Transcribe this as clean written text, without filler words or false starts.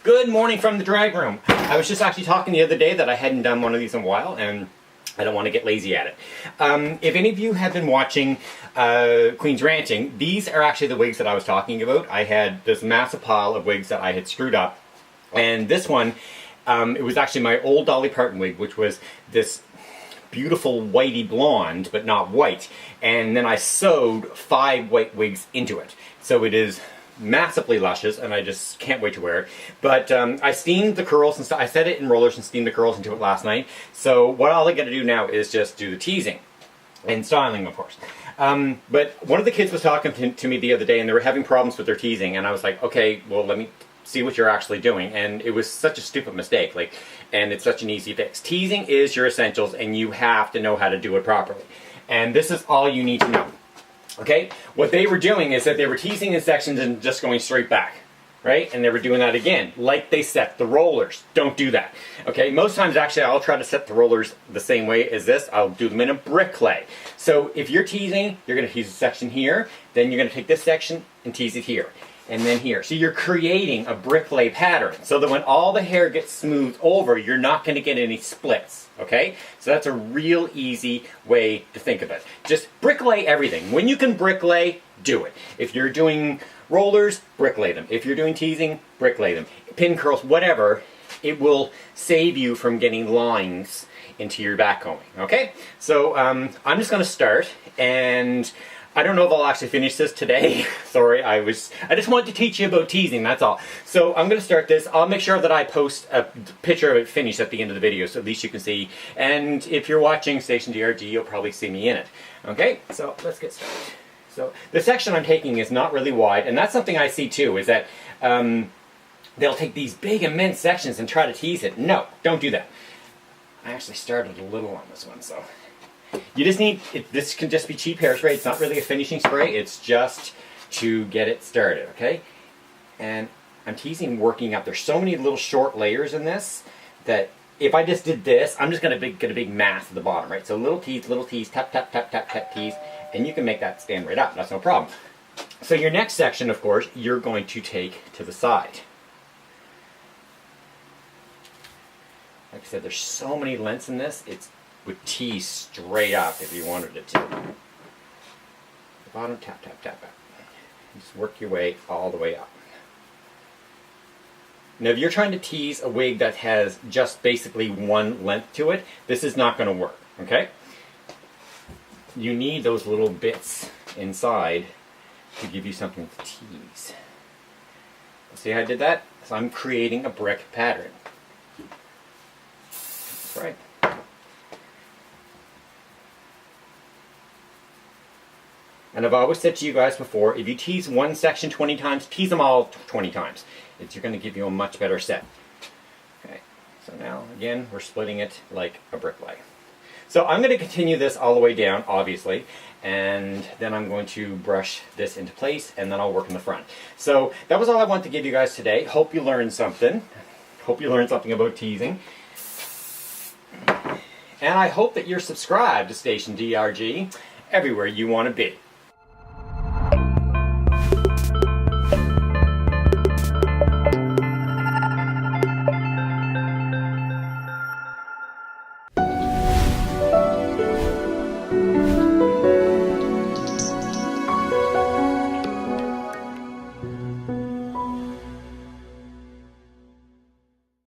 Good morning from the drag room. I was just actually talking the other day that I hadn't done one of these in a while, and I don't want to get lazy at it. If any of you have been watching Queen's Ranching, these are actually the wigs that I was talking about. I had this massive pile of wigs that I had screwed up, and this one, it was actually my old Dolly Parton wig, which was this beautiful whitey blonde, but not white. And then I sewed 5 white wigs into it. So it is massively luscious, and I just can't wait to wear it. But I steamed the curls and stuff. I set it in rollers and steamed the curls into it last night. So what all I got to do now is just do the teasing and styling, of course. But one of the kids was talking to me the other day, and they were having problems with their teasing, and I was like, okay, well, let me see what you're actually doing. And it was such a stupid mistake, and it's such an easy fix. Teasing is your essentials, and you have to know how to do it properly. And this is all you need to know. Okay, what they were doing is that they were teasing in sections and just going straight back, right? And they were doing that again, like they set the rollers. Don't do that. Okay, most times actually I'll try to set the rollers the same way as this. I'll do them in a brick lay. So if you're teasing, you're going to tease a section here, then you're going to take this section and tease it here, and then here. So you're creating a brick lay pattern so that when all the hair gets smoothed over, you're not going to get any splits. Okay? So that's a real easy way to think of it. Just brick lay everything. When you can brick lay, do it. If you're doing rollers, brick lay them. If you're doing teasing, brick lay them. Pin curls, whatever, it will save you from getting lines into your back combing. Okay? So I'm just going to start, and I don't know if I'll actually finish this today. Sorry, I just wanted to teach you about teasing, that's all. So I'm going to start this. I'll make sure that I post a picture of it finished at the end of the video, so at least you can see. And if you're watching StationDRG, you'll probably see me in it. Okay, so let's get started. So the section I'm taking is not really wide, and that's something I see too, is that they'll take these big, immense sections and try to tease it. No, don't do that. I actually started a little on this one, so you just need, this can just be cheap hairspray. It's not really a finishing spray. It's just to get it started, okay? And I'm teasing working up. There's so many little short layers in this that if I just did this, I'm just going to get a big mass at the bottom, right? So little tease, tap, tap, tap, tap, tap, tease, and you can make that stand right up. That's no problem. So your next section, of course, you're going to take to the side. Like I said, there's so many lengths in this. It would tease straight up if you wanted it to. The bottom, tap, tap, tap, tap. Just work your way all the way up. Now if you're trying to tease a wig that has just basically one length to it, this is not going to work, okay? You need those little bits inside to give you something to tease. See how I did that? So I'm creating a brick pattern. That's right. And I've always said to you guys before, if you tease one section 20 times, tease them all 20 times. You're going to give you a much better set. Okay, so now, again, we're splitting it like a brick lay. So I'm going to continue this all the way down, obviously, and then I'm going to brush this into place, and then I'll work in the front. So that was all I wanted to give you guys today. Hope you learned something. Hope you learned something about teasing. And I hope that you're subscribed to StationDRG everywhere you want to be.